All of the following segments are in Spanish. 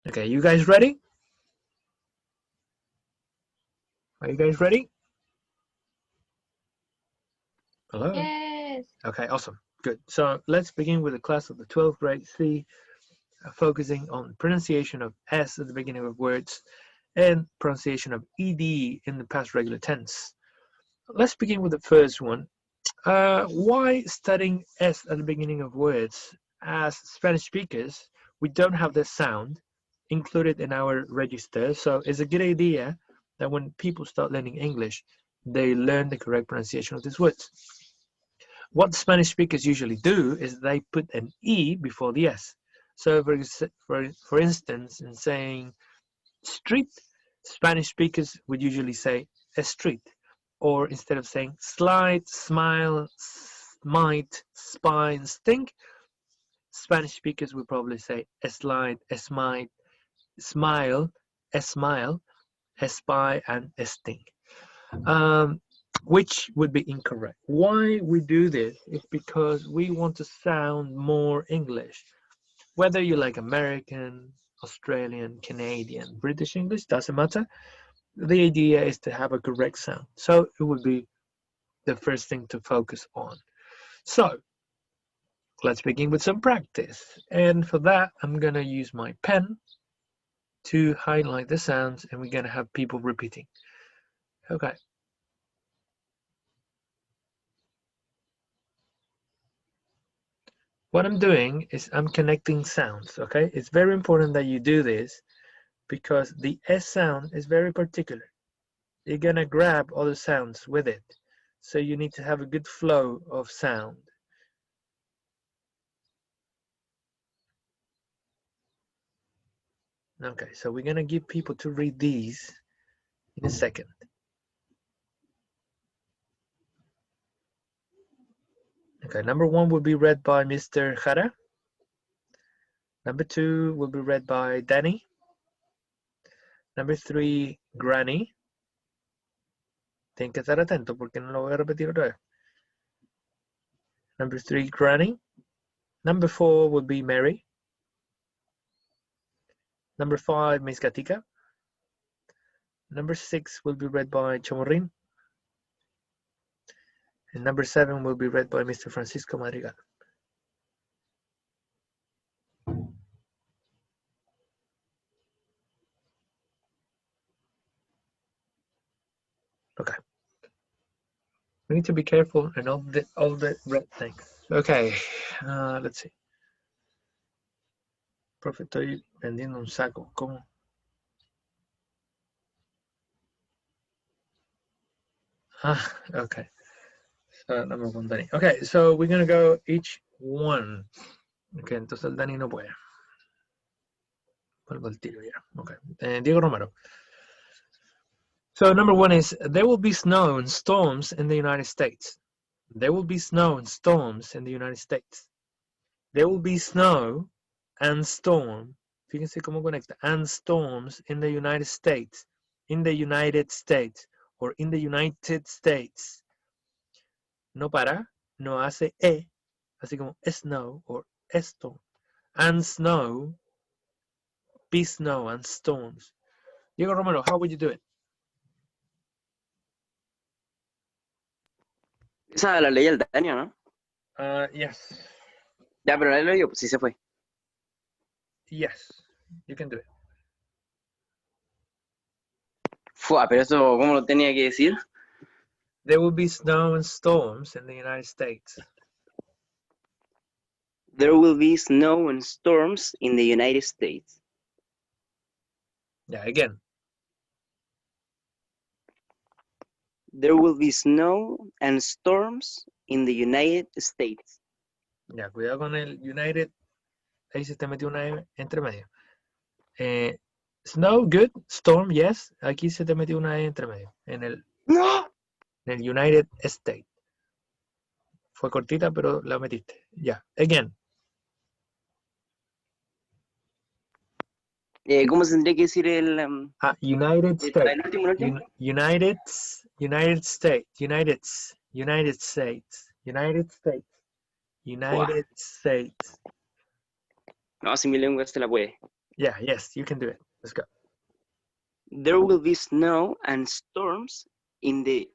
Okay, you guys ready? Are you guys ready? Hello? Yes. Okay, awesome. Good. So let's begin with the class of the 12th grade C, focusing on pronunciation of S at the beginning of words and pronunciation of ED in the past regular tense. Let's begin with the first one. Why studying S at the beginning of words? As Spanish speakers, we don't have this sound included in our register, so it's a good idea that when people start learning English, they learn the correct pronunciation of these words. What Spanish speakers usually do is they put an E before the S. So for instance, in saying street, Spanish speakers would usually say a street. Or instead of saying slide, smile, smite, spine, stink, Spanish speakers would probably say a slide, a smite, smile, a smile, a spy, and a stink. Which would be incorrect. Why we do this is because we want to sound more English. Whether you like American, Australian, Canadian, British English, doesn't matter. The idea is to have a correct sound. So it would be the first thing to focus on. So let's begin with some practice. And for that, I'm going to use my pen to highlight the sounds, and we're going to have people repeating. Okay. What I'm doing is I'm connecting sounds, okay? It's very important that you do this because the S sound is very particular. You're gonna grab other sounds with it. So you need to have a good flow of sound. Okay, so we're gonna give people to read these in a second. Okay, number 1 will be read by Mr. Jara. Number 2 will be read by Danny. Number 3, Granny. Tienen que estar atentos porque no lo voy a repetir otra vez. Number 3, Granny. Number 4 will be Mary. Number 5, Miss Gatica. Number 6 will be read by Chamorrin. And number 7 will be read by Mr. Francisco Madrigal. Okay. We need to be careful and all the red things. Okay, let's see. Profe, estoy vendiendo un saco. ¿Cómo? Okay. So, number 1, Danny. Okay, so we're gonna go each one. Okay, entonces el Dani no puede. Vuelvo al tiro ya. Okay. Diego Romero. So number 1 is, there will be snow and storms in the United States. There will be snow and storms in the United States. There will be snow and storm. Fíjense cómo conecta. And storms in the United States. In the United States. Or in the United States. No para, no hace e. Así como snow or storm. And snow, be snow and storms. Diego Romero, how would you do it? Esa la leí el Daniel, ¿no? Yes. Ya, pero la leí yo, pues sí se fue. Yes, you can do it. Fua, pero eso, ¿cómo lo tenía que decir? There will be snow and storms in the United States. There will be snow and storms in the United States. Yeah, again. There will be snow and storms in the United States. Ya, cuidado con el United. Ahí se te metió una M entre medio. Snow, good. Storm, yes. Aquí se te metió una E entre medio. En el United States. Fue cortita, pero la metiste. Ya, again. ¿Cómo se tendría que decir el... United States. el último, el último? United States. United States. United States. United States. United States. No, si mi lengua se la puede. Yeah, yes, you can do it. Let's go. There will be snow and storms in the...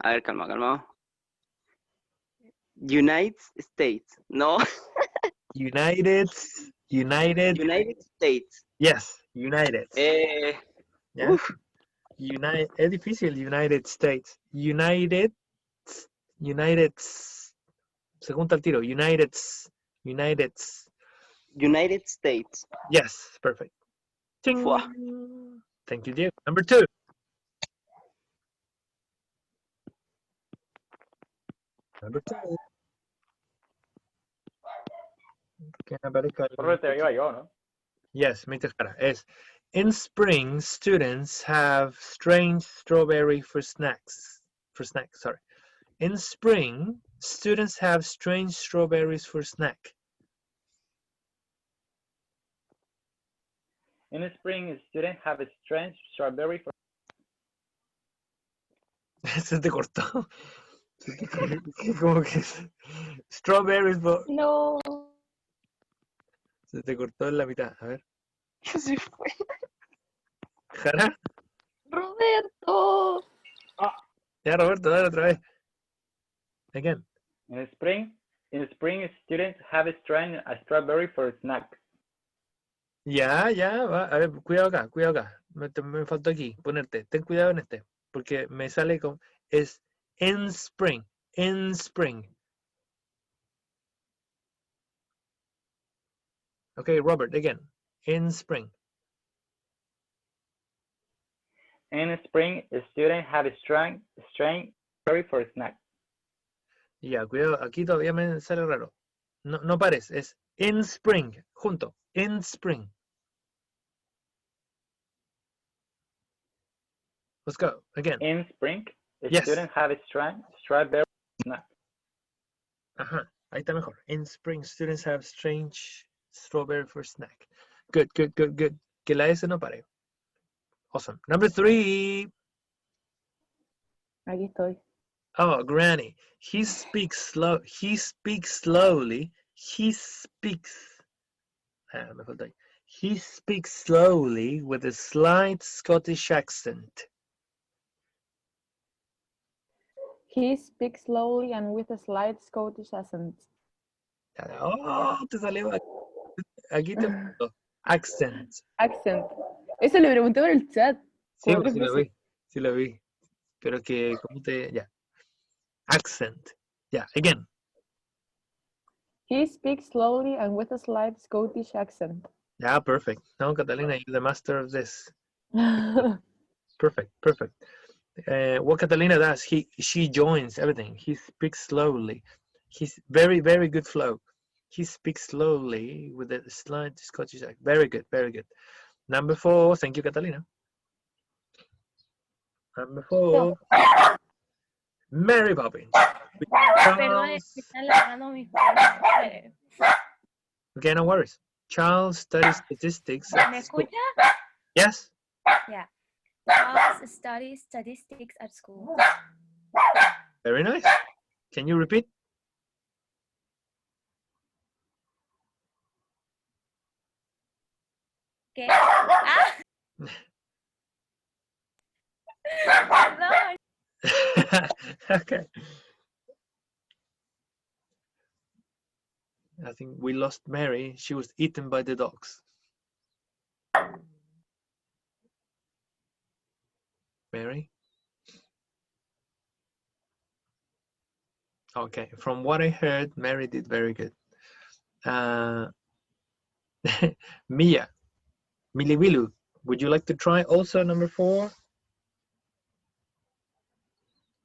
A ver, calma, calma. United States. No. United. United States. Yes, United. Yeah. Uf. Es difícil, United States. United. Segundo al tiro. United. United States. Yes, perfect. Ting. Fua. Thank you, Diego. Number 2. Number 2. Que aparezca Solo te iba yo, ¿no? Yes, me tocará. Es in spring, students have strange strawberry for snacks. Sorry. In spring, students have strange strawberries for snack. In the spring, students have a strange strawberry for... Se te cortó. Como que strawberries for... No. Se te cortó en la mitad. A ver. Se fue. ¿Jara? Roberto. Ya, Roberto, dale otra vez. Again. In the spring, students have a strawberry for a snack. Ya, va. A ver, cuidado acá. Me faltó aquí ponerte. Ten cuidado en este. Porque me sale con... Es in spring. Okay, Robert, again. In spring. In the spring, students have a strawberry for a snack. Ya, cuidado. Aquí todavía me sale raro. No pares. Es in spring. Junto. In spring. Let's go. Again. In spring, Yes. students have a strawberry snack. Ajá. Ahí está mejor. In spring, students have strange strawberry for snack. Good. Que la S no pare. Awesome. Number 3. Aquí estoy. Oh, Granny. He speaks slowly. Me falta ahí. He speaks slowly with a slight Scottish accent. He speaks slowly and with a slight Scottish accent. Oh, te salió aquí te faltó. Accent. Accent. Eso le pregunté por el chat. Sí, Como pues, tres sí lo vi. Pero que, ¿cómo te...? Ya. Accent. Ya, again. He speaks slowly and with a slight Scottish accent. Yeah, perfect. No, Catalina, you're the master of this. Perfect. What Catalina does, she joins everything. He speaks slowly. He's very good flow. He speaks slowly with a slight Scottish accent. Very good. Number 4, thank you, Catalina. Number 4, Mary Poppins. Perdón, me están lavando mis manos. Okay, no worries. Charles studies statistics. ¿Me escucha? Yes. Yeah. Charles studies statistics at school. Very nice. Can you repeat? ¿Qué? Ah. Perdón. Okay. I think we lost Mary. She was eaten by the dogs. Mary? Okay, from what I heard, Mary did very good. Mia, Miliwilu, would you like to try also number 4?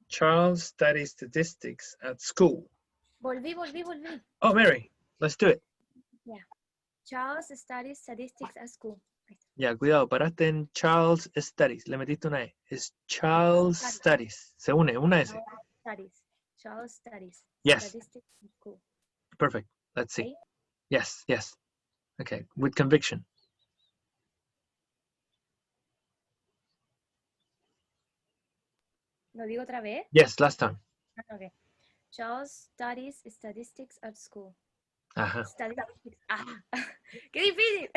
Charles studies statistics at school. Volví. Oh, Mary, let's do it. Yeah. Charles studies statistics at school. Ya, cuidado, paraste en Charles Studies. Le metiste una E. Es Charles Studies. Se une, una S. Studies. Charles studies. Yes. Statistics at school. Perfect. Let's see. Okay. Yes. Okay, with conviction. ¿Lo digo otra vez? Yes, last time. Okay. Charles studies statistics at school. Ajá. Statistics. Ah. ¡Qué difícil!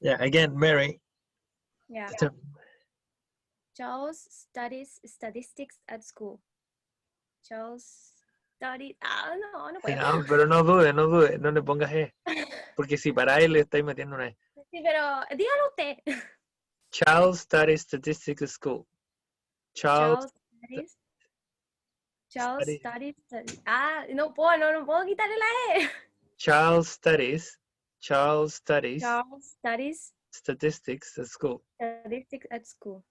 Yeah, again, Mary. Yeah. Charles studies statistics at school. Charles studied. Ah, no puedo. No, pero no dude, no le pongas E. Porque si para él le estáis metiendo una E. Sí, pero dígalo usted. Charles studies statistics at school. Charles Charles studies. studies. Ah, no puedo quitarle la E. Charles studies Charles studies statistics at school. statistics at school.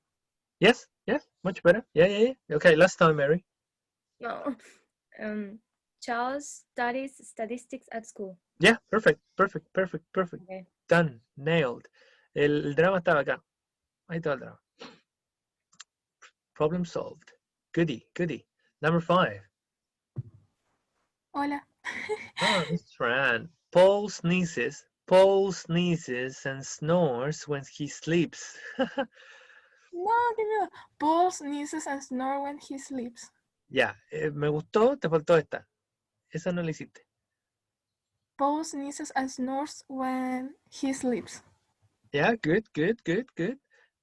Yes, much better. Yeah. Okay, last time, Mary. No. Charles studies statistics at school. Yeah, perfect. Okay. Done, nailed. El drama estaba acá. Ahí está el drama. Problem solved. Goody. Number 5. Hola. Oh, it's Fran. Paul sneezes and snores when he sleeps. No, que no. Paul sneezes and snores when he sleeps. Ya, me gustó, te faltó esta. Esa no la hiciste. Paul sneezes and snores when he sleeps. Yeah, good.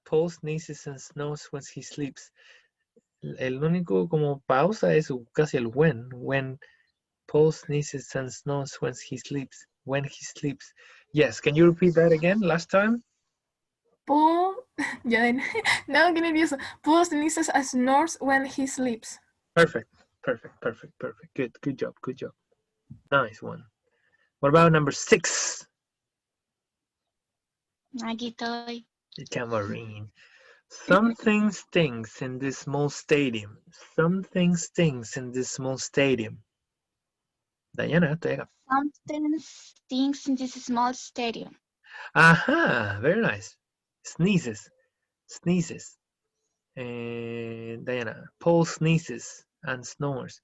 Paul sneezes and snores when he sleeps. El único como pausa es casi el when. When Paul sneezes and snores when he sleeps. Yes, can you repeat that again last time? Paul, no, qué nervioso. Paul sneezes and snores when he sleeps. Perfect. Good job. Nice one. What about number 6? Aquí estoy. Camarine. Something stinks in this small stadium. Diana, te diga. Something stinks in this small stadium. Aha, very nice. Sneezes. Diana. Paul sneezes and snores.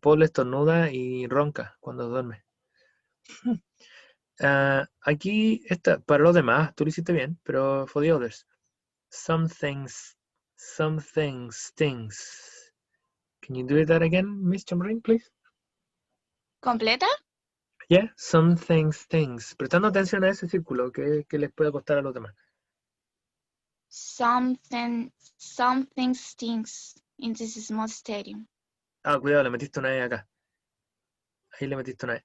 Paul estornuda y ronca cuando duerme. Aquí está, para los demás, tú lo hiciste bien, pero for the others. Something stings. Can you do that again, Miss Chamarin, please? ¿Completa? Yeah, something stings. Prestando atención a ese círculo que les puede costar a los demás. Something stinks in this small stadium. Ah, cuidado, le metiste una E acá. Ahí le metiste una E.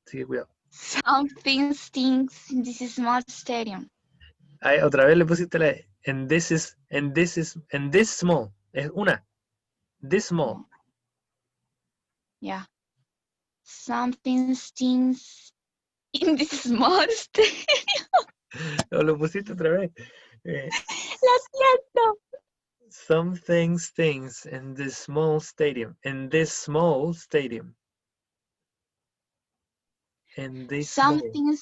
Así que cuidado. Something stinks in this small stadium. Ahí, otra vez le pusiste la E. And this small. Es una. This small. Yeah. Something stinks in this small stadium. No, lo pusiste otra vez. Lo siento. Something stings in this small stadium. Something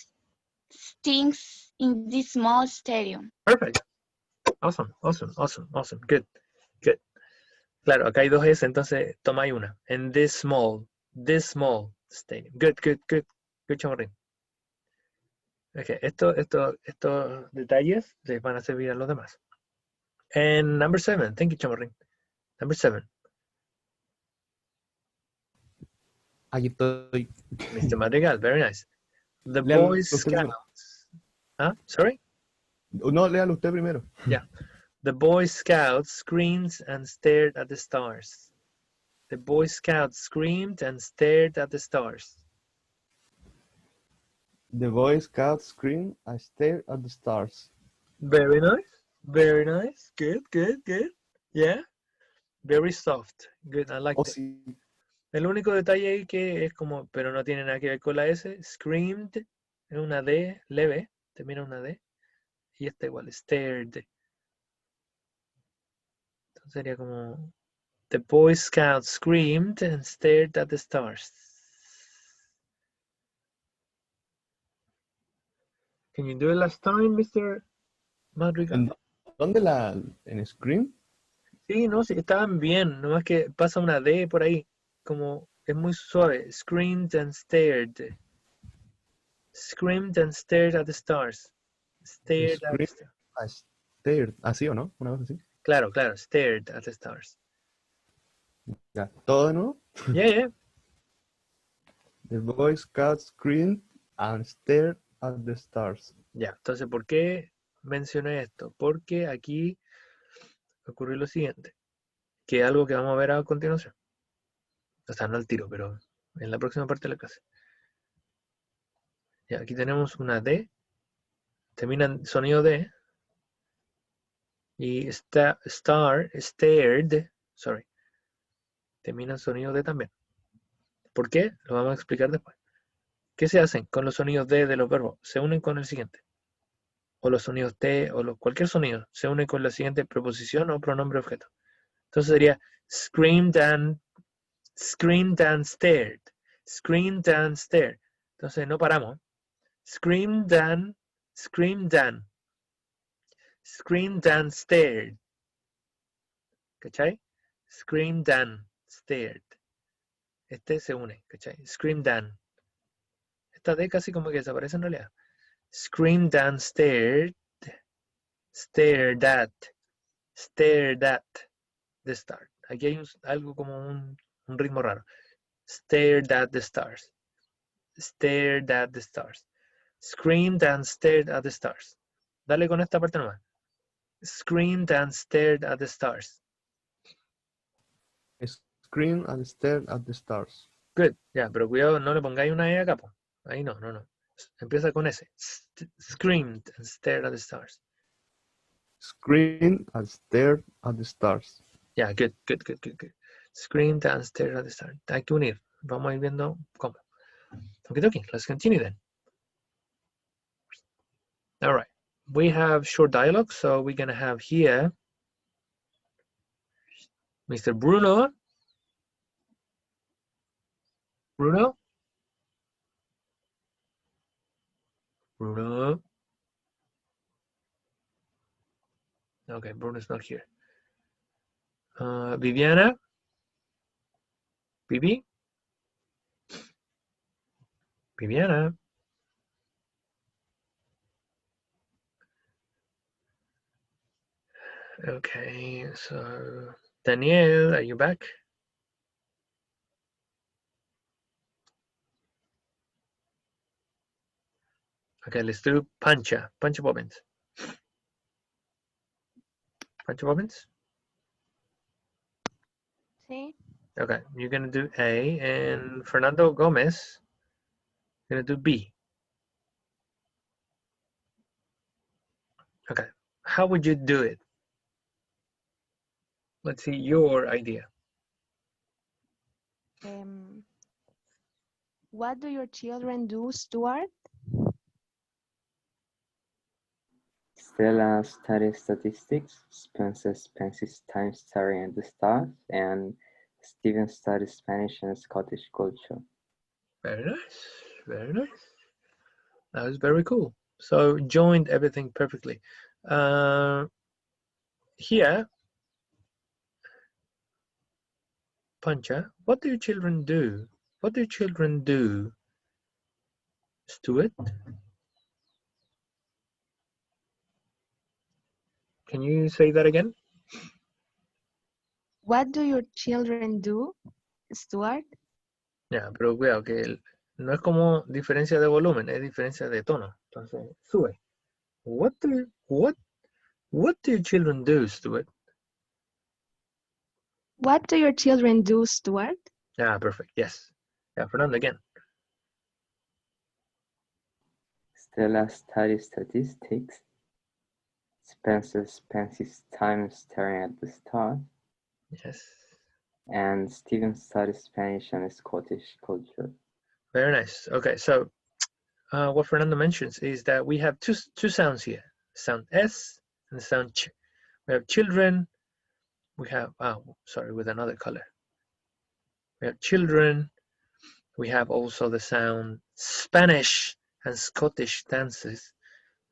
stinks in this small stadium. Perfect. Awesome. Good. Claro, acá hay dos S, entonces toma ahí una. In this small stadium. Good, Chamarín. Okay, estos detalles les van a servir a los demás. And number 7. Thank you, Chamarín. Number 7. Aquí estoy. Mr. Madrigal, very nice. The Léalo Boy usted primero. Scouts. Sorry? No, léalo usted primero. Yeah. The Boy Scouts screamed and stared at the stars. The Boy Scouts screamed and stared at the stars. The Boy Scout screamed and stared at the stars. Very nice. Good. Yeah. Very soft. Good, I like Oh, it. sí. El único detalle ahí que es como, pero no tiene nada que ver con la S. Screamed es una D leve, termina en una D. Y esta igual, stared. Entonces sería como, the Boy Scouts screamed and stared at the stars. Can you do it last time, Mr. Madrigal? ¿Dónde en Scream? Sí, no, sí, estaban bien, nomás que pasa una D por ahí, como es muy suave. Screamed and stared at the stars. Stared at the stars. Stared, así o no, una cosa así. Claro, stared at the stars. Ya, todo de nuevo. Yeah. The Boy Scout screamed and stared at the stars. Ya, entonces, ¿por qué mencioné esto? Porque aquí ocurrió lo siguiente, que es algo que vamos a ver a continuación. O sea, no al tiro, pero en la próxima parte de la clase. Ya, aquí tenemos una D, termina en sonido D, y stared, sorry, termina en sonido D también. ¿Por qué? Lo vamos a explicar después. ¿Qué se hacen con los sonidos D de los verbos? Se unen con el siguiente. O los sonidos T o cualquier sonido se une con la siguiente preposición o pronombre objeto. Entonces sería screamed and stared. Screamed and stared. Entonces no paramos. Screamed and stared. ¿Cachai? Screamed and stared. Este se une, ¿cachai? Screamed and. Esta D casi como que desaparece en realidad. Screamed and stared. Stared at the start. Aquí hay algo como un ritmo raro. Stared at the stars. Stared at the stars. Screamed and stared at the stars. Dale con esta parte nomás. Screamed and stared at the stars. I screamed and stared at the stars. Good. Ya, pero cuidado, no le pongáis una E acá, po. Ahí no. Empieza con S. Screamed and stared at the stars. Screamed and stared at the stars. Yeah, good. Screamed and stared at the stars. Hay que unir. Vamos a ir viendo cómo. Okay, let's continue then. All right. We have short dialogue, so we're going to have here Mr. Bruno. Bruno? Okay, Bruno's not here. Viviana? Vivi? Viviana? Okay, so Danielle, are you back? Okay, let's do Pancha. Pancha Bobbins. Pancha Bobbins? Sí. Okay, you're gonna do A, and Fernando Gomez, you're gonna do B. Okay, how would you do it? Let's see your idea. What do your children do, Stuart? Stella studies statistics, Spencer spends his time staring at the stars, and Steven studies Spanish and Scottish culture. Very nice. That was very cool. So joined everything perfectly. Here, Pancha, what do your children do? What do your children do, Stuart? Can you say that again? What do your children do, Stuart? Ya, pero cuidado que no es como diferencia de volumen, es diferencia de tono. Entonces, sube. What do your children do, Stuart? What do your children do, Stuart? Yeah, perfect. Yes. Yeah, Fernando again. Stella studies statistics, Spencer spends his time staring at the stars. Yes. And Steven studies Spanish and Scottish culture. Very nice. Okay, so what Fernando mentions is that we have two sounds here, sound S and sound Ch. We have children, we have, with another color. We have children, we have also the sound Spanish and Scottish dances.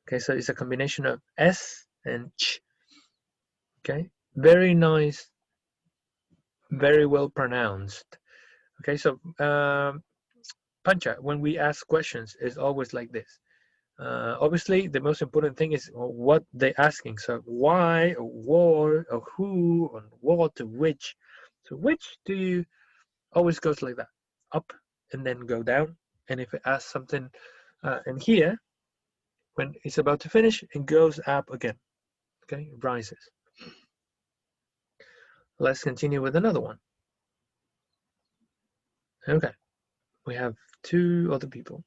Okay, so it's a combination of S and Ch. Okay, very nice, very well pronounced. Okay, so Pancha, when we ask questions, it's always like this. Obviously, the most important thing is what they're asking. So why, or what, or who, or what, or which. So which do you always goes like that, up and then go down. And if it asks something in here, When it's about to finish, it goes up again. Okay, it rises. Let's continue with another one. Okay, we have two other people.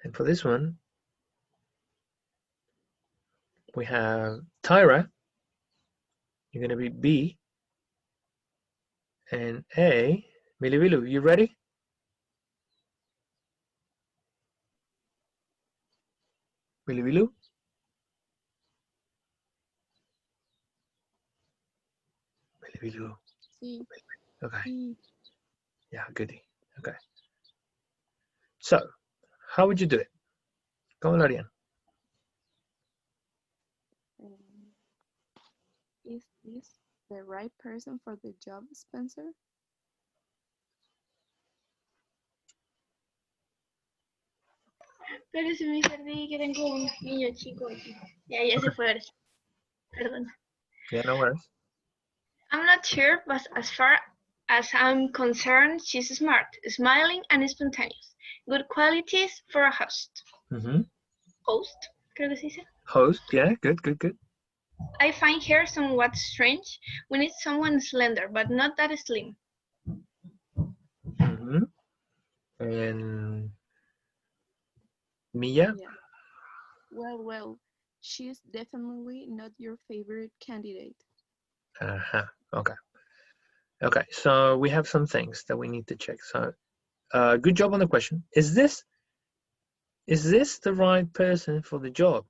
And for this one, we have Tyra. You're going to be B. And A. Milivilu, you ready? Milivilu? Milivilu. Sí. Okay. Sí. Yeah, goody. Okay. So, how would you do it? ¿Cómo lo harían? Is this the right person for the job, Spencer? Pero si me perdí que tengo un niño chico aquí. Ya se fue ahora sí. Perdón. Yeah, no worries. I'm not sure, but as far as I'm concerned, she's smart, smiling, and spontaneous. Good qualities for a host. Mm-hmm. Host, creo que se dice. Host, yeah, good, good, good. I find her somewhat strange. We need someone slender, but not that slim. Mm-hmm. And Mia? Yeah. Well, she's definitely not your favorite candidate. Uh-huh. Okay. Okay, so we have some things that we need to check. So, good job on the question. Is this the right person for the job?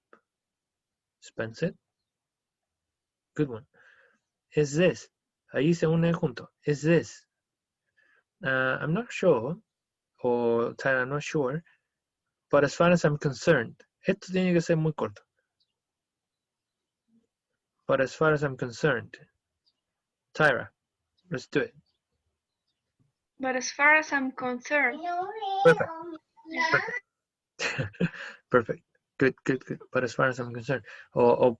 Spencer? Good one. Is this? Ahí se une junto. Is this? I'm not sure, or Tyra, I'm not sure, but as far as I'm concerned, esto tiene que ser muy corto. But as far as I'm concerned, Tyra, let's do it. But as far as I'm concerned, Perfect. Perfect. Good, good, good. But as far as I'm concerned, por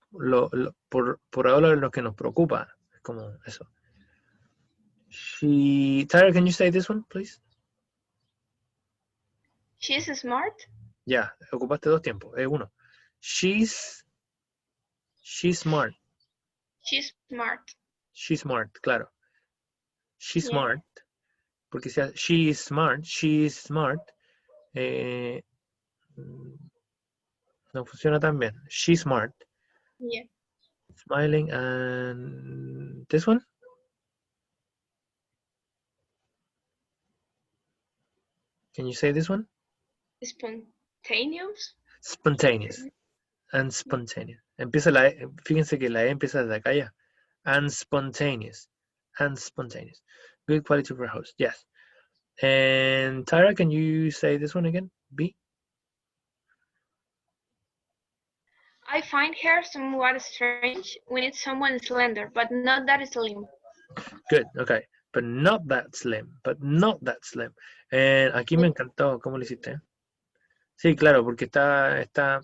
ahora lo que nos preocupa, como eso. Tyra, can you say this one, please? she's smart. Ya, ocupaste dos tiempos, uno. She's smart. She's smart. She's smart, claro. She's Yeah. smart. Porque si she is smart, no funciona tan bien. She's smart. Yeah. Smiling, and this one? Can you say this one? Spontaneous. Spontaneous. And spontaneous. Fíjense que la E empieza desde acá ya. And spontaneous. And spontaneous. Good quality for a host. Yes. And Tyra, can you say this one again? B? I find her somewhat strange. We need someone slender, but not that slim. Good. Okay. But not that slim. But not that slim. And aquí me encantó. ¿Cómo lo hiciste? Sí, claro, porque está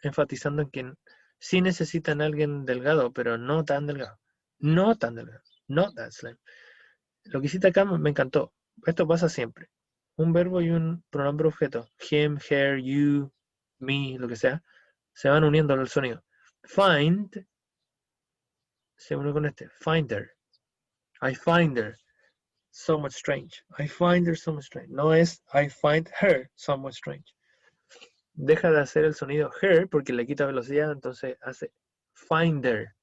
enfatizando en que sí necesitan a alguien delgado, pero no tan delgado. No tan delgado. Not that slim. Lo que hiciste acá me encantó. Esto pasa siempre. Un verbo y un pronombre objeto. Him, her, you, me, lo que sea. Se van uniendo al sonido. Find se une con este. Finder. I find her somewhat strange. I find her somewhat strange. No es I find her somewhat strange. Deja de hacer el sonido her porque le quita velocidad, entonces hace finder.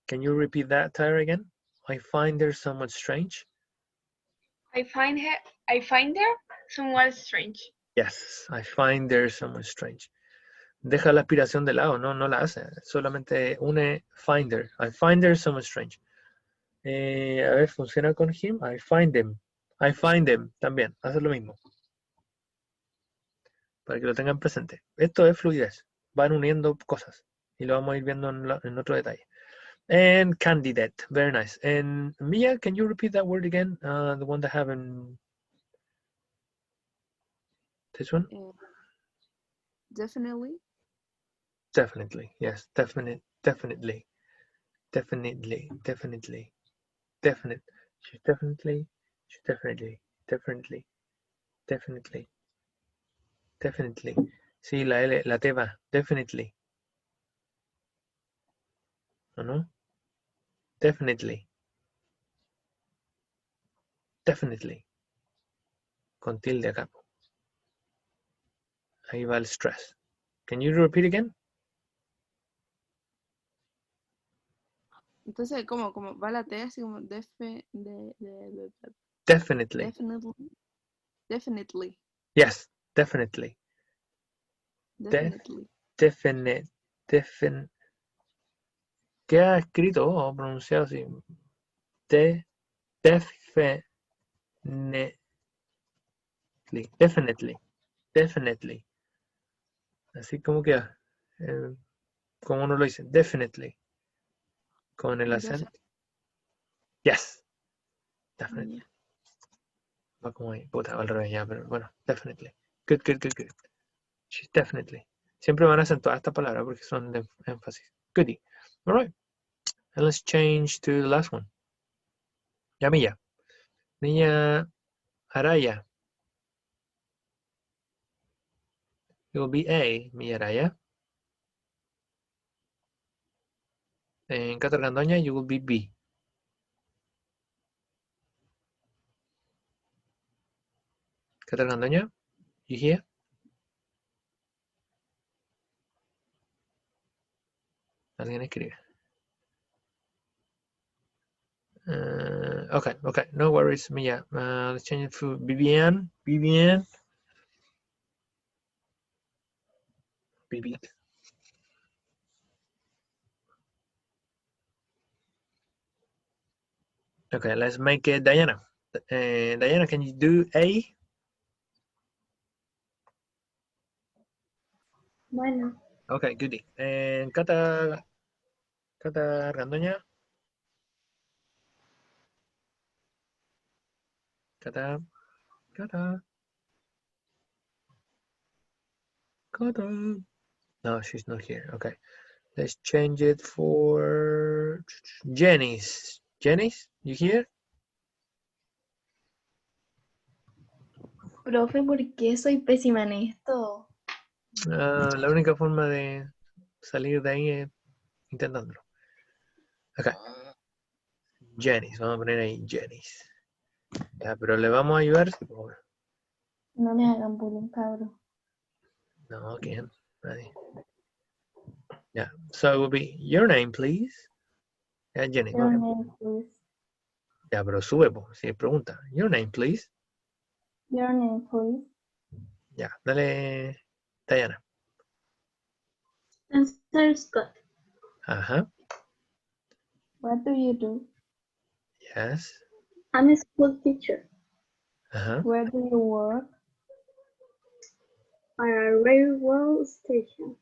Can you repeat that, Tyra, again? I find her somewhat strange. I find her somewhat strange. Yes, I find her somewhat strange. Deja la aspiración de lado, no la hace. Solamente une finder. I find her somewhat strange. A ver, funciona con him. I find them. I find them también. Hace lo mismo. Para que lo tengan presente. Esto es fluidez. Van uniendo cosas. Y lo vamos a ir viendo en otro detalle. And candidate. Very nice. And Mia, can you repeat that word again? The one that have in this one? Definitely. Definitely. Yes. Definitely. Definite. She's definitely. Definitely. Definitely. Sí, la L, la T va. Definitely. ¿O no? Definitely. Definitely. Con tilde acá. Ahí va el stress. Can you repeat again? Entonces, como va la T así como Definitely. definitely. Yes, definitely. Definitely. Definite. ¿Qué ha escrito o pronunciado así? Definitely. Así como queda. Como uno lo dice. Definitely. Con el acento. Yes. Definitely. Va como ahí. Puta, va al revés ya, pero bueno. Definitely. Good. She's definitely. Siempre van a acentuar esta palabra porque son de énfasis. Goodie. All right. And let's change to the last one. Yamiya. Niña Araya. It will be A, mi Araya. En Catargandoña, you will be B. Catargandoña, you hear? Alguien escribe. Okay, no worries, Mia. Let's change it to Vivian. Bibi. Okay, let's make it Diana. Diana, can you do A? Bueno. Okay, goodie. And Catargandoña. Cata. No, she's not here. Okay. Let's change it for Janice. Janice, you here? Profe, ¿por qué soy pésima en esto? La única forma de salir de ahí es intentándolo. Acá. Janice, vamos a poner ahí Janice. Ya, pero le vamos a ayudar. Sí, por favor. No me hagan bullying, cabrón. No, ¿quién? Nadie. Yeah, so it will be your name, please. Yeah, Janice. Your name, please. Ya, pero sube, si pregunta. Your name, please. Your name, please. Ya, dale, Diana. Spencer Scott. Ajá. What do you do? Yes. I'm a school teacher. Ajá. Where do you work? At a railroad station.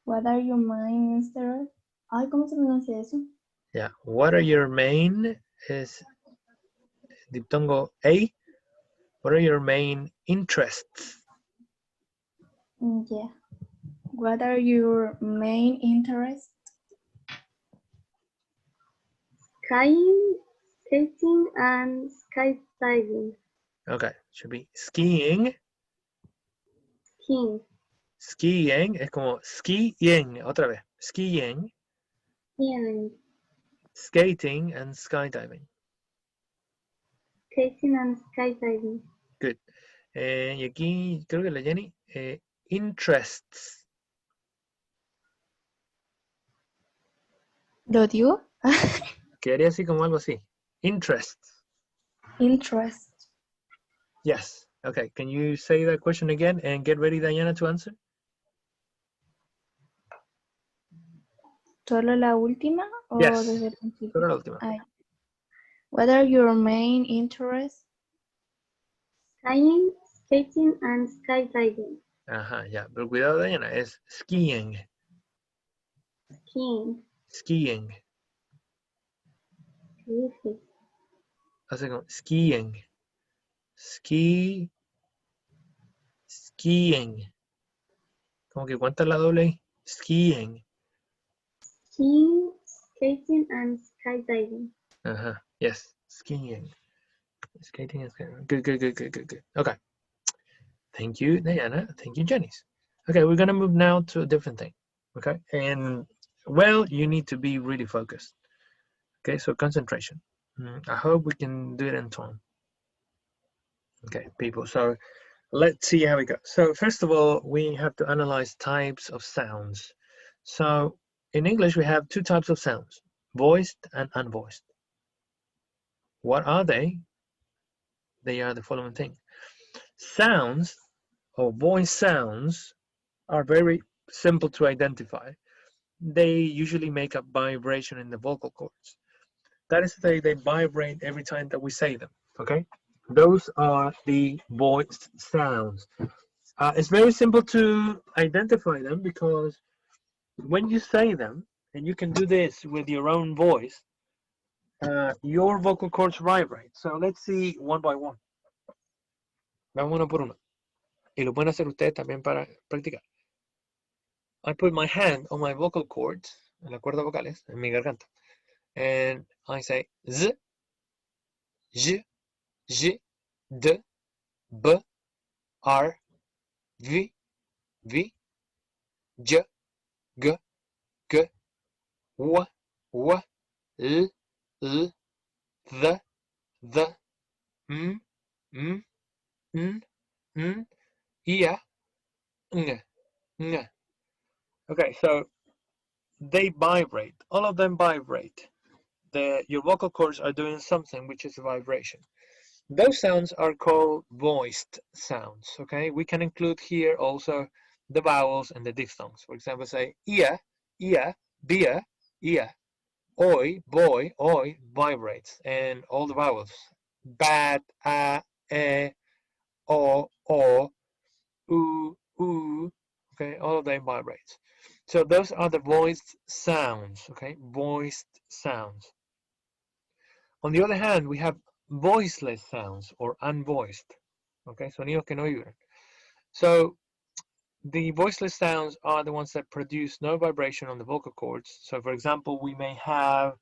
What are your main interests? Ay, ¿cómo se pronuncia eso? Yeah. What are your main diptongo A? What are your main interests? Yeah. What are your main interests? Skiing, skating, and skydiving. Okay, should be skiing. Skiing es como skiing, otra vez. Skiing. Skating and skydiving. Skating and skydiving. Good. Y aquí creo que la Jenny, interests. ¿Lo digo? Quedaría así como algo así. Interests. Interest. Yes. Okay, can you say that question again and get ready, Diana, to answer? ¿Solo la última o Yes. desde el principio? Solo la última. Ay. What are your main interests? Skiing, skating, and skydiving. Ajá, ya. Pero cuidado, Diana, es skiing. Skiing. Hace como skiing. Skiing. Como que cuenta la doble ahí. Skiing. Skiing, skating, and skydiving. Ajá, yes. Skiing. Skating and skating. Good. Okay. Thank you, Diana. Thank you, Janice. Okay, we're gonna move now to a different thing. Okay, and well, you need to be really focused. Okay, so concentration. I hope we can do it in time. Okay, people. So let's see how we go. So first of all, we have to analyze types of sounds. So in English, we have two types of sounds, voiced and unvoiced. What are they? They are the following thing. Sounds or voice sounds are very simple to identify. They usually make a vibration in the vocal cords. That is to say, they vibrate every time that we say them, okay? Those are the voiced sounds. It's very simple to identify them because when you say them, and you can do this with your own voice, your vocal cords vibrate. So let's see one by one. Vamos uno por uno. Y lo pueden hacer ustedes también para practicar. I put my hand on my vocal cords, en las cuerdas vocales, en mi garganta, and I say Z, J, J, D, B, R, V, V, J, G, G, W, W, L, L, th, M, M, N, N, ia, ng, ng. Okay, so they vibrate. All of them vibrate. Your vocal cords are doing something which is a vibration. Those sounds are called voiced sounds. Okay, we can include here also the vowels and the diphthongs. For example, say ia, ia, bia, ia. Oi, boy, oi vibrates, and all the vowels. Bat, a, e, o, u. Okay, all of them vibrates. So those are the voiced sounds. Okay, voiced sounds. On the other hand, we have voiceless sounds or unvoiced. Okay, sonidos que no vibran. So the voiceless sounds are the ones that produce no vibration on the vocal cords. So for example, we may have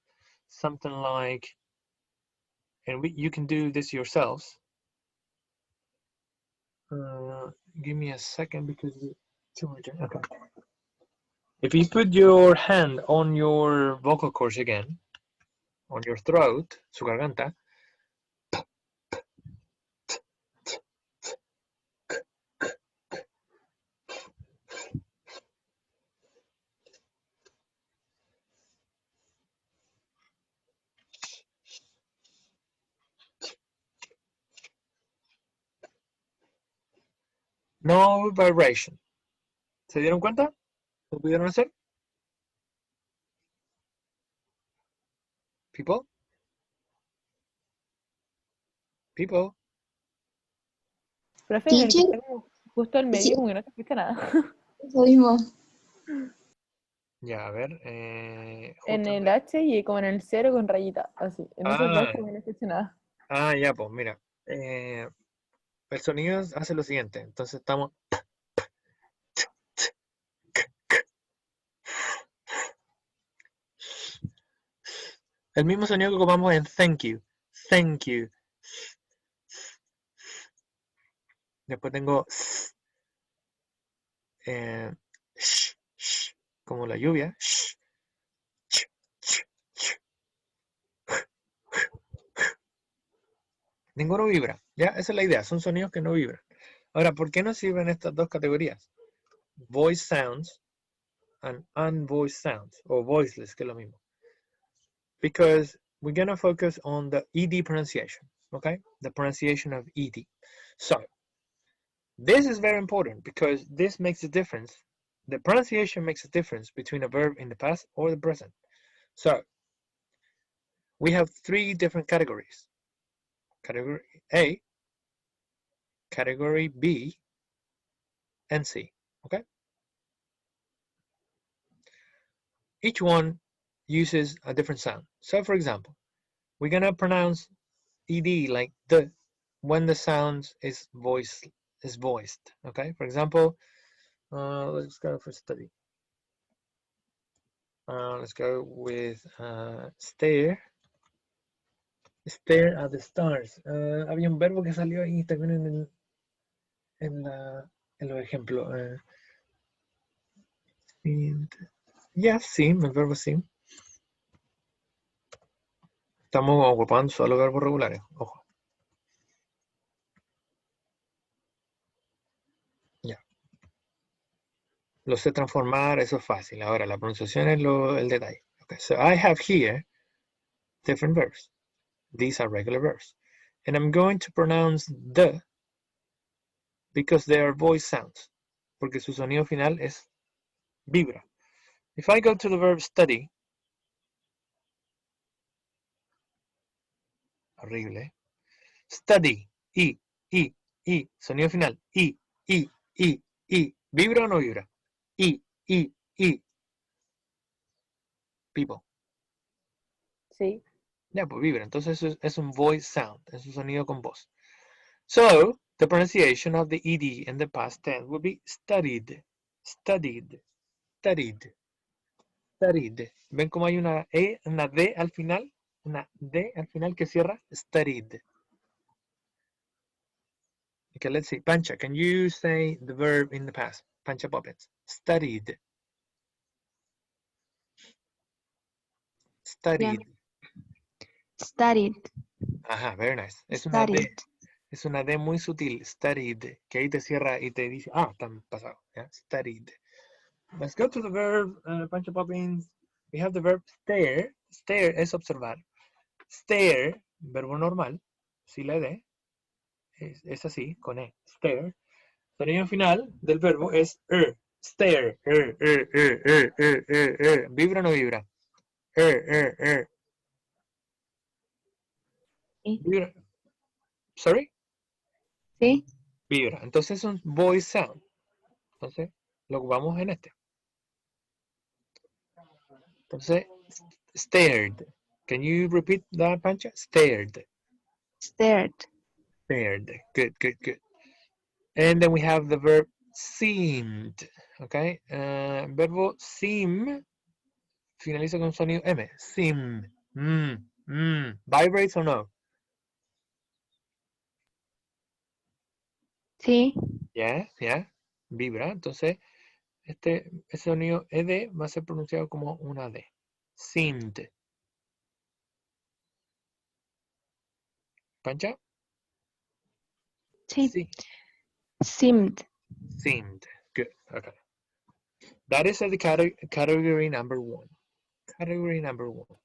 something like, and you can do this yourselves. Give me a second because it's too much. Okay. If you put your hand on your vocal cords again, on your throat, su garganta, no vibration. ¿Se dieron cuenta? ¿Lo pudieron hacer? People? People? Profe, en el que Teacher, está como justo al medio, sí, como que no se escucha nada. eso mismo. Ya, a ver. En Justo el H y como en el 0 con rayita, así. En esos dos como que no escucha nada. ya, pues mira. El sonido hace lo siguiente. Entonces estamos. El mismo sonido que ocupamos en thank you. Thank you. Después tengo. Como la lluvia. Ninguno vibra. Ya, esa es la idea. Son sonidos que no vibran. Ahora, ¿por qué no sirven estas dos categorías? Voice sounds and unvoiced sounds. O voiceless, que es lo mismo. Because we're going to focus on the ED pronunciation. Okay? The pronunciation of ED. So, this is very important because this makes a difference. The pronunciation makes a difference between a verb in the past or the present. So, we have three different categories. Category A, category B, and C. Okay? Each one uses a different sound. So, for example, we're going to pronounce ED like the when the sound is voiced. Okay? For example, let's go for study. Let's go with stare. Stare at the stars. Había un verbo que salió ahí también en los ejemplos. Ya, sí, el verbo sí. Estamos ocupando solo verbos regulares, ojo. Ya. Lo sé transformar, eso es fácil. Ahora, la pronunciación es el detalle. Okay, so I have here different verbs. These are regular verbs. And I'm going to pronounce the because they are voice sounds. Porque su sonido final es vibra. If I go to the verb study, horrible. Study, I, sonido final, I. ¿Vibra o no vibra? I. People. Sí. Ya, pues vibra. Entonces es un voice sound, es un sonido con voz. So, the pronunciation of the ed in the past tense would be studied. ¿Ven cómo hay una D al final? Una D al final que cierra. Studied. Okay, let's see. Pancha, can you say the verb in the past? Pancha Poppins. Studied. Yeah. Studied. Studied. Ajá, very nice. Es una D. Studied. Es una D muy sutil. Studied. Que ahí te cierra y te dice, están pasado. Yeah? Studied. Let's go to the verb, Pancha Poppins. We have the verb stare. Stare es observar. Stare, verbo normal. Si la D. Es así, con E. Stare. Sonido final del verbo es stare. ¿Vibra o no vibra? Vibra. Sorry? Sí. Vibra. Entonces es un voice sound. Entonces lo ocupamos en este. Entonces, stared. Can you repeat that, Pancha? Stared. Stared. Stared. Good. And then we have the verb seemed. Okay. Verbo seem finaliza con sonido M. Seem. Vibrates or no? Sí. Yeah. Vibra. Entonces, ese sonido ED va a ser pronunciado como una D. Seemed. ¿Pancha? Sí. Seemed. Seemed. Good. Okay. That is the category number one. Category number one.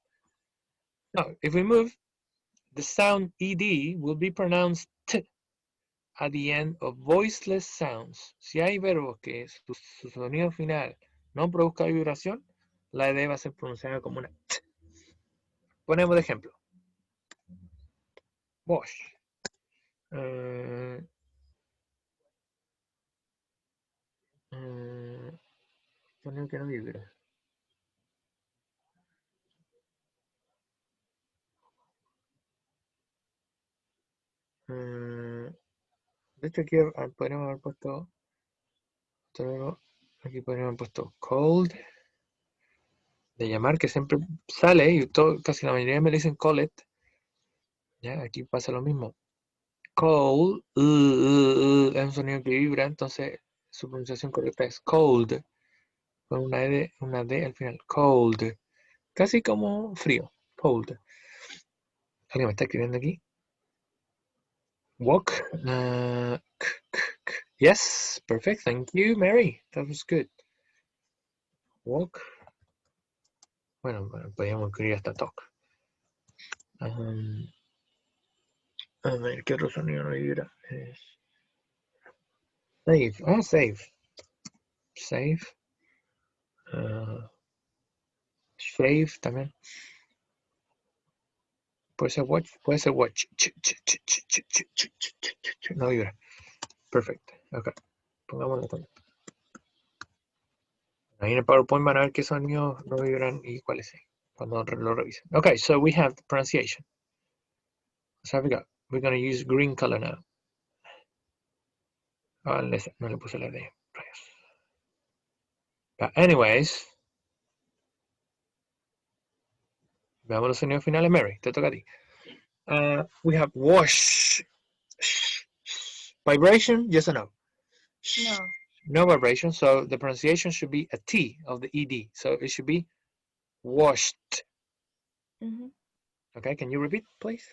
Now, if we move, the sound ED will be pronounced T at the end of voiceless sounds. Si hay verbos que su sonido final no produzca vibración, la ED va a ser pronunciada como una T. Ponemos de ejemplo. Wash. Sonido que no vibra. De hecho, aquí podríamos haber puesto. Aquí podríamos haber puesto cold. De llamar, que siempre sale y casi la mayoría me dicen call it. Ya, aquí pasa lo mismo. Cold, es un sonido que vibra, entonces su pronunciación correcta es cold, con una D al final. Cold, casi como frío. Cold. ¿Alguien me está escribiendo aquí? Walk. Yes, perfect. Thank you, Mary. That was good. Walk. Bueno, podríamos escribir hasta talk. A ver, ¿qué otro sonido no vibra? Save. Save. Save. Shave también. Puede ser watch. No vibra. Perfecto. Ok. Pongámoslo también. Ahí en el PowerPoint van a ver qué sonidos no vibran y cuáles sí. Cuando lo revisen. Okay, so we have the pronunciation. So we got. We're going to use green color now. No le puse la D. But anyways. Veamos los sonidos finales, Mary. Te toca a ti. We have wash. Vibration, yes or no? No. No vibration, so the pronunciation should be a T of the ED. So it should be washed. Mhm. Okay, can you repeat, please?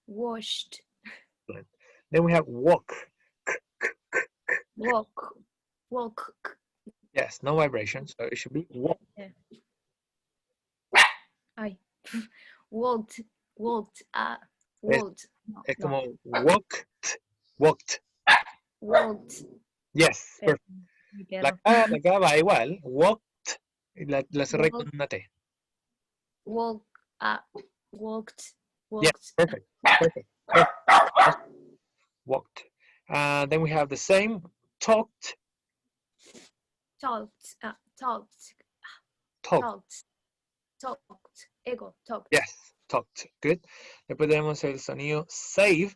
Washed. Then we have walk. Walk. Walk. Yes, no vibration, so it should be walk. Yeah. Ay. Walked. Walked. Walked. No, Es no. como walked. Walked. Walked. Yes, Pero, perfect. me La quedo. K va igual. Walked. Y la cerré con Walk- una T. Walk. Walked. Yes, Walked. perfect. Perfect. Perfect. Walked. Then we have the same. Talked. Talked. Talked. Talked. Talked. Ego. Talked. Yes, talked. Good. Después tenemos el sonido save.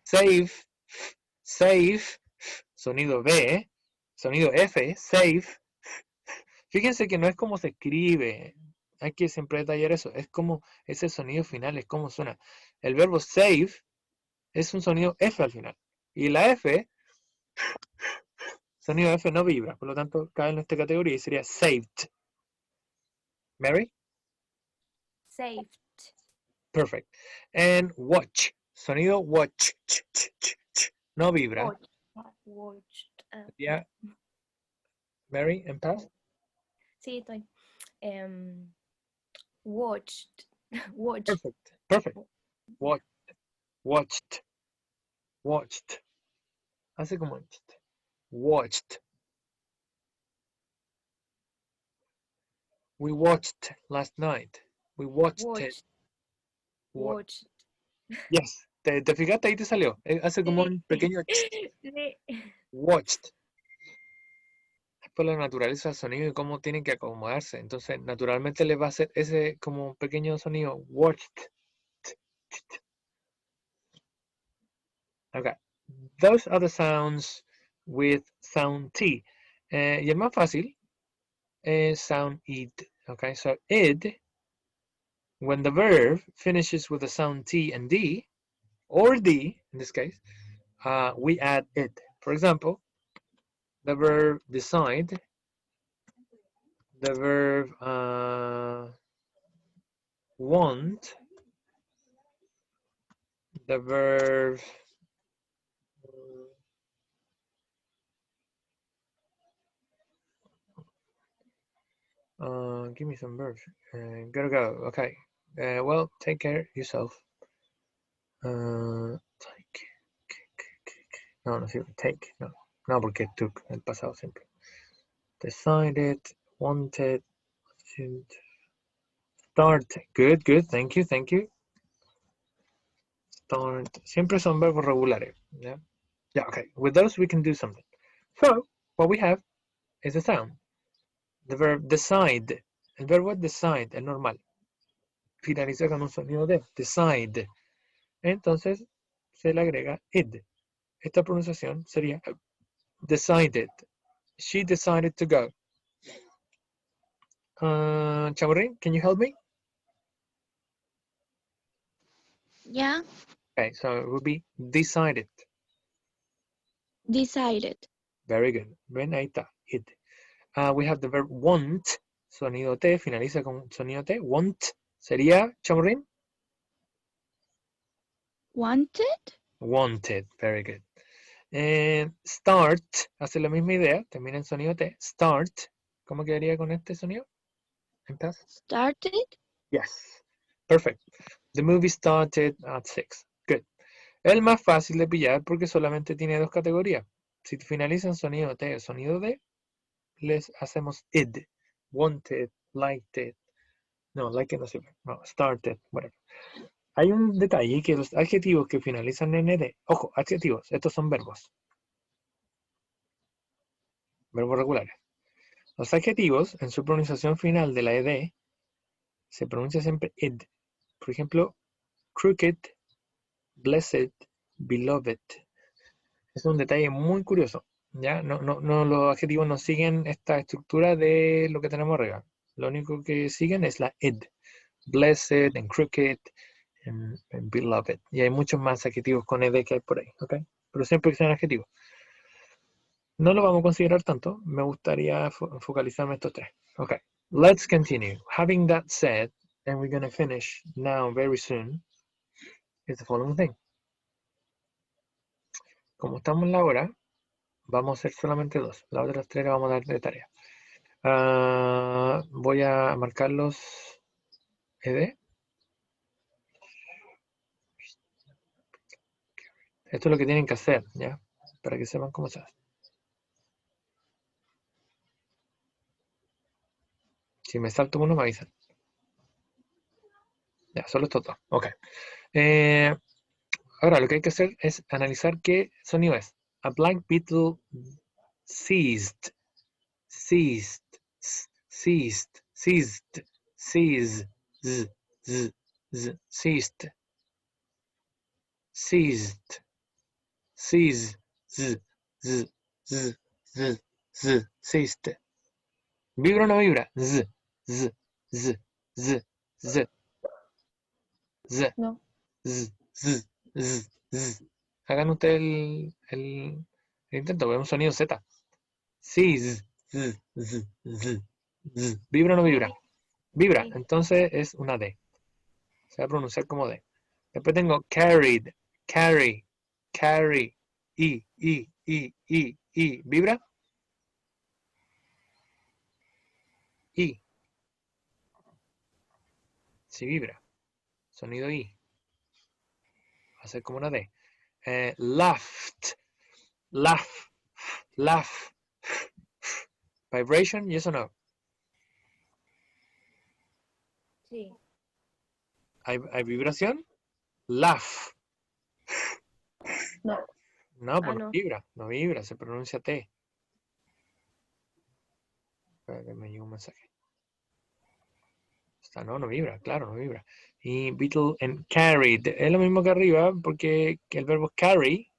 Save. Save. Sonido B. Sonido F. Save. Fíjense que no es como se escribe. Hay que siempre detallar eso. Es como ese sonido final, es como suena. El verbo save es un sonido F al final. Y la F, sonido F no vibra. Por lo tanto, cae en esta categoría y sería saved. Mary? Saved. Perfect. And watch. Sonido watch. No vibra. Watched. Sería Mary and pass. Sí, estoy. Watched. Watched. Perfect. Perfect. Watched. Watched. Watched. Hace como watched. We watched last night. We watched it. Watched. Yes. ¿Te fijaste? Ahí te salió. Hace como un pequeño watched. Es por la naturaleza del sonido y cómo tienen que acomodarse. Entonces, naturalmente le va a hacer ese como pequeño sonido watched. Okay. Those are the sounds with sound T. Y el más fácil es sound id. Okay, so id, when the verb finishes with a sound T and D, or D in this case, we add id. For example, the verb decide, the verb want, the verb give me some verbs. Gotta go. Okay. Well, take care yourself. Take. No sirve. Take. No, porque took el pasado siempre. Decided, wanted, start. Good. Thank you. Start. Siempre son verbos regulares. Yeah. Okay. With those, we can do something. So, what we have is a sound. The verb decide. El verbo decide es normal. Finaliza con un sonido de decide. Entonces, se le agrega id. Esta pronunciación sería decided. She decided to go. Chamorrín, can you help me? Yeah, Okay, so it would be decided. decided. Very good. Ven, ahí está. It. We have the verb want. Sonido T, finaliza con sonido T. Want sería, Chamorrín? Wanted? Wanted. Very good. And start, hace la misma idea, termina en sonido T. Start. ¿Cómo quedaría con este sonido? Started? Yes. Perfect. The movie started at 6. Good. El más fácil de pillar porque solamente tiene dos categorías. Si finaliza en sonido T o sonido D, les hacemos id. Wanted, liked it. No, like it no sirve. No, started, whatever. Hay un detalle que los adjetivos que finalizan en ed, ojo, adjetivos, estos son verbos. Verbos regulares. Los adjetivos, en su pronunciación final de la ed, se pronuncia siempre id. Por ejemplo, crooked, blessed, beloved. Es un detalle muy curioso. ¿Ya? No, los adjetivos no siguen esta estructura de lo que tenemos arriba. Lo único que siguen es la id. Blessed and crooked en beloved. Y hay muchos más adjetivos con ed que hay por ahí, ¿ok? Pero siempre que sean adjetivos. No lo vamos a considerar tanto. Me gustaría focalizarme en estos tres. Okay, let's continue. Having that said, and we're going to finish now very soon, is the following thing. Como estamos en la hora, vamos a hacer solamente dos. Las otras tres las vamos a dar de tarea. Voy a marcarlos ed. Esto es lo que tienen que hacer, ¿ya? Para que sepan cómo se hace. Si me salto uno, me avisan. Ya, solo estos dos. Ok. Ahora, lo que hay que hacer es analizar qué sonido es. A black beetle ceased. Ceased. Ceased. Ceased. Ceased. Z, z, z, ceased. Ceased. Ceased. Z, z, z, z, z, ceased. ¿Vibra o no vibra? Z, z, z, z, z, z, No. z, z, z, z. Hagan ustedes el intento, es un sonido Z. Sí, z, z, z, z, z. ¿Vibra o no vibra? Vibra, Sí. entonces es una D. Se va a pronunciar como D. Después tengo carried, carry, carry, I. ¿Vibra? I. Sí vibra. Sonido I. Va a ser como una D. Laughed, laugh, laugh. Vibration, yes or no? Sí. ¿Hay vibración? Laugh. No. No, pues no. no vibra, se pronuncia T. Espera que me llegó un mensaje. No vibra, claro, no vibra. Y beetle en carried, es lo mismo que arriba, porque el verbo carry,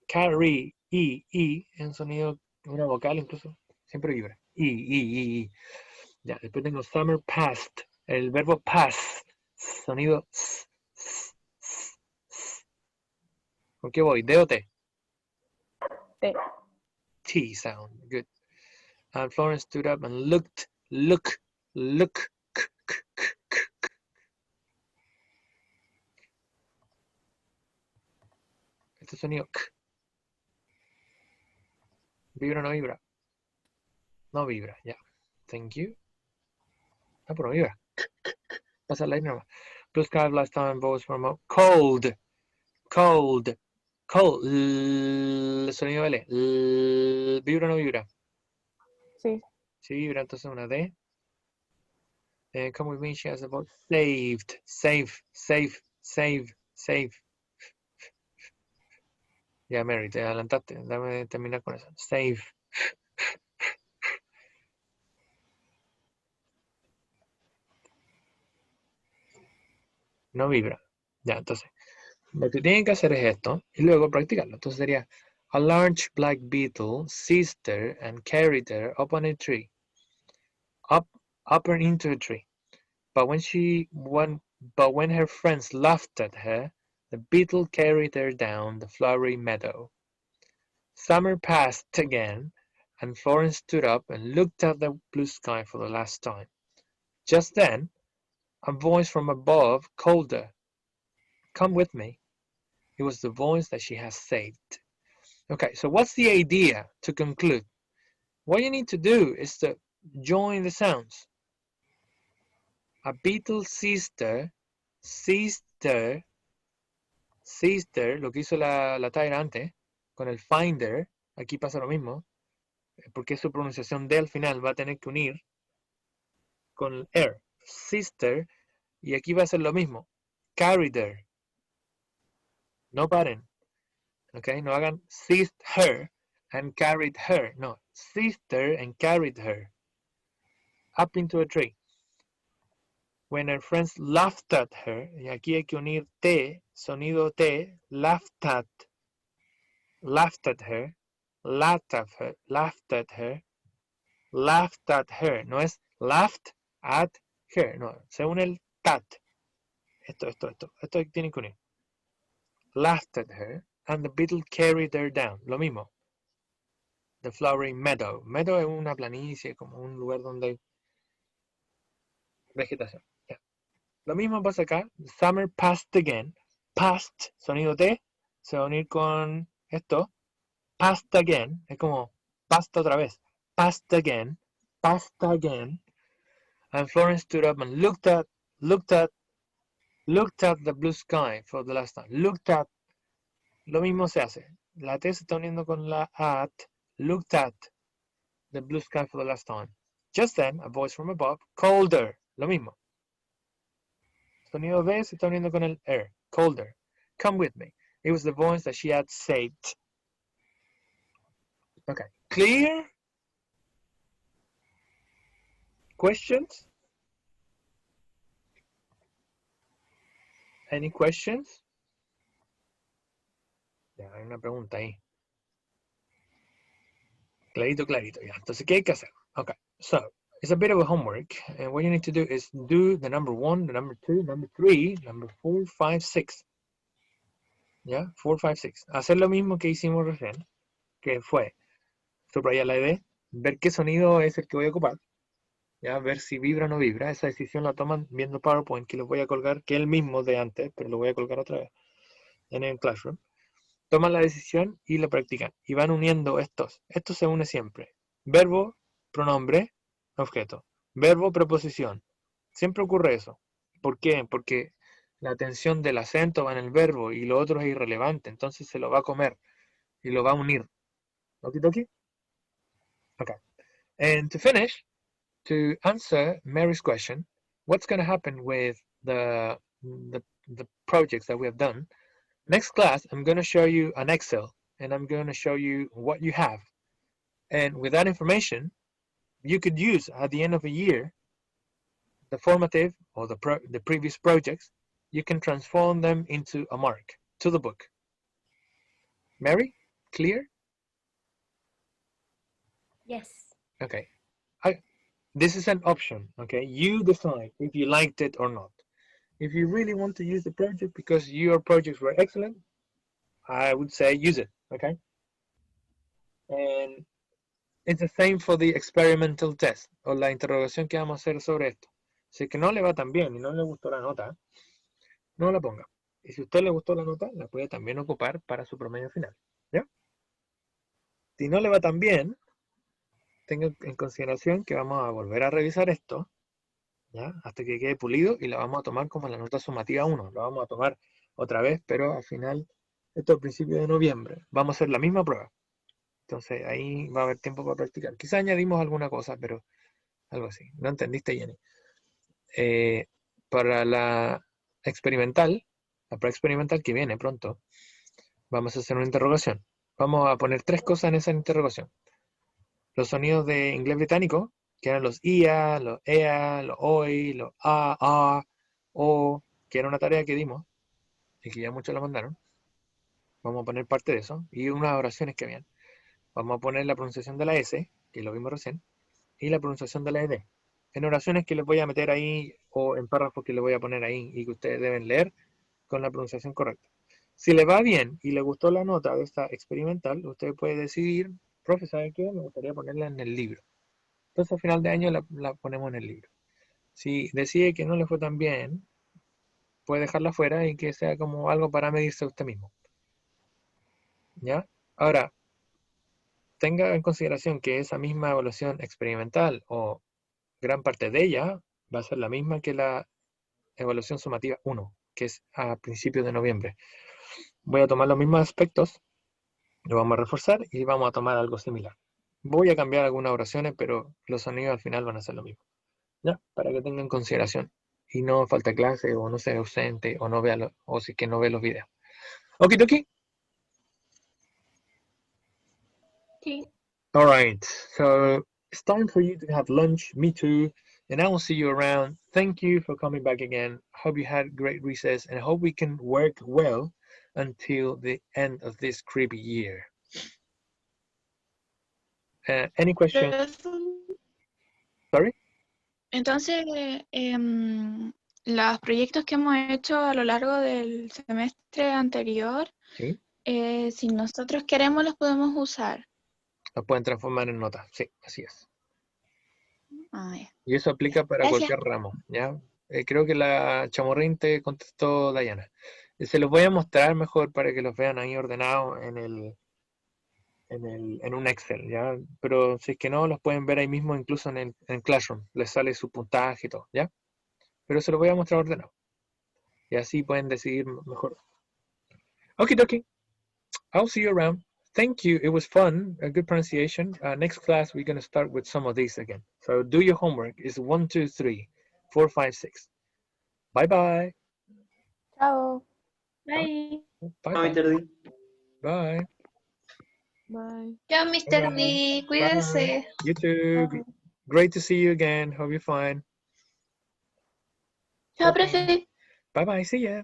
es un sonido, una vocal incluso, siempre vibra. I. Ya, después tengo summer past, el verbo pass, sonido s. ¿Por qué voy? ¿D o T? T. T sound, good. And Florence stood up and looked. Este sonido. ¿Vibra o no vibra? No vibra, ya. Thank you. Pero no vibra. Pasa el aire nomás. Blue sky, last time, voice from a cold. El sonido L. ¿Vibra o no vibra? Sí. Sí vibra, entonces una D. Come with me, she has about saved. Save. Ya, Mary, te adelantaste. Dame terminar con eso. Save. No vibra. Ya, entonces, lo que tienen que hacer es esto y luego practicarlo. Entonces sería a large black beetle seized her and carried her up on a tree. Up and into a tree. But when her friends laughed at her, the beetle carried her down the flowery meadow. Summer passed again, and Florence stood up and looked at the blue sky for the last time. Just then, a voice from above called her. Come with me. It was the voice that she has saved. Okay, so what's the idea to conclude? What you need to do is to join the sounds. A beetle sister, lo que hizo la Tyra antes, con el finder, aquí pasa lo mismo, porque su pronunciación de al final va a tener que unir con el er, sister, y aquí va a ser lo mismo, carried her. No paren, ok, no hagan seized her and carried her, no, seized her and carried her up into a tree. When her friends laughed at her, y aquí hay que unir T, sonido T, laughed at her, no es laughed at her, no, se une el tat, Esto tienen que unir. Laughed at her, and the beetle carried her down. Lo mismo. The flowering meadow. Meadow es una planicie, como un lugar donde hay vegetación. Yeah. Lo mismo pasa acá. Summer passed again. Passed, sonido T, se va a unir con esto. Passed again, es como pasta otra vez. Passed again. Passed again. And Florence stood up and looked at the blue sky for the last time. Looked at. Lo mismo se hace. La T se está uniendo con la at. Looked at the blue sky for the last time. Just then, a voice from above called her. Lo mismo. Sonido B se está uniendo con el er. Called her. Come with me. It was the voice that she had saved. Okay. Clear? Questions? Any questions? Ya, hay una pregunta ahí. Clarito. Ya. Entonces, ¿qué hay que hacer? Okay. So, it's a bit of a homework. And what you need to do is do the number 1, the number 2, number 3, number 4, 5, 6. ¿Ya? 4, 5, 6. Hacer lo mismo que hicimos recién, que fue subrayar la ID, ver qué sonido es el que voy a ocupar, ¿ya? Ver si vibra o no vibra. Esa decisión la toman viendo PowerPoint, que los voy a colgar, que es el mismo de antes, pero lo voy a colgar otra vez en el Classroom. Toman la decisión y la practican. Y van uniendo estos. Esto se une siempre. Verbo, pronombre, objeto. Verbo, preposición. Siempre ocurre eso. ¿Por qué? Porque la atención del acento va en el verbo y lo otro es irrelevante. Entonces se lo va a comer y lo va a unir. ¿Okidoki? Okay. And to finish, to answer Mary's question, what's going to happen with the projects that we have done? Next class, I'm going to show you an Excel, and I'm going to show you what you have. And with that information, you could use at the end of a year, the formative or the previous projects, you can transform them into a mark to the book. Mary, clear? Yes. Okay. This is an option, okay? You decide if you liked it or not. If you really want to use the project because your projects were excellent, I would say use it, okay? And it's the same for the experimental test, o la interrogación que vamos a hacer sobre esto. Si es que no le va tan bien y no le gustó la nota, no la ponga. Y si a usted le gustó la nota, la puede también ocupar para su promedio final, ¿ya? Si no le va tan bien, tenga en consideración que vamos a volver a revisar esto, ¿ya? Hasta que quede pulido y la vamos a tomar como la nota sumativa 1. La vamos a tomar otra vez, pero al final, esto al principio de noviembre, vamos a hacer la misma prueba. Entonces ahí va a haber tiempo para practicar. Quizá añadimos alguna cosa, pero algo así. ¿No entendiste, Jenny? Para la experimental, la pre-experimental que viene pronto, vamos a hacer una interrogación. Vamos a poner 3 cosas en esa interrogación. Los sonidos de inglés británico, que eran los IA, los EA, los OI, los A, O, que era una tarea que dimos y que ya muchos la mandaron. Vamos a poner parte de eso y unas oraciones que habían. Vamos a poner la pronunciación de la S, que lo vimos recién, y la pronunciación de la ED. En oraciones que les voy a meter ahí o en párrafos que les voy a poner ahí y que ustedes deben leer con la pronunciación correcta. Si le va bien y le gustó la nota de esta experimental, usted puede decidir, profe, ¿sabe qué? Me gustaría ponerla en el libro. Entonces, al final de año la ponemos en el libro. Si decide que no le fue tan bien, puede dejarla fuera y que sea como algo para medirse usted mismo. ¿Ya? Ahora, tenga en consideración que esa misma evaluación experimental o gran parte de ella va a ser la misma que la evaluación sumativa 1, que es a principios de noviembre. Voy a tomar los mismos aspectos, lo vamos a reforzar y vamos a tomar algo similar. Voy a cambiar algunas oraciones, pero los sonidos al final van a ser lo mismo. ¿Ya? Para que tengan en consideración y no falte clase o no sea ausente o no vea o si que no ve los videos. Okidoki. Sí. All right, so it's time for you to have lunch. Me too. And I will see you around. Thank you for coming back again. Hope you had great recess and I hope we can work well until the end of this creepy year. Any questions? Sorry? Entonces, los proyectos que hemos hecho a lo largo del semestre anterior, ¿Sí? si nosotros queremos, los podemos usar. Los pueden transformar en notas. Sí, así es. Ah, ya. Y eso aplica para Gracias. cualquier ramo, ¿ya? Creo que la Chamorrín te contestó, Dayana. Se los voy a mostrar mejor para que los vean ahí ordenados en un Excel, ¿ya? Pero si es que no, los pueden ver ahí mismo, incluso en Classroom. Les sale su puntaje y todo, ¿ya? Pero se los voy a mostrar ordenado. Y así pueden decidir mejor. Okie dokie. I'll see you around. Thank you. It was fun. A good pronunciation. Next class, we're going to start with some of these again. So do your homework. It's 1, 2, 3, 4, 5, 6. Bye-bye. Chao. Bye. Bye-bye. Bye. Bye. Chao, Mr. Bye-bye. D. Bye. Cuídese. You too. Bye. Great to see you again. Hope you're fine. Chao, Bye-bye. profe. Bye-bye. See ya.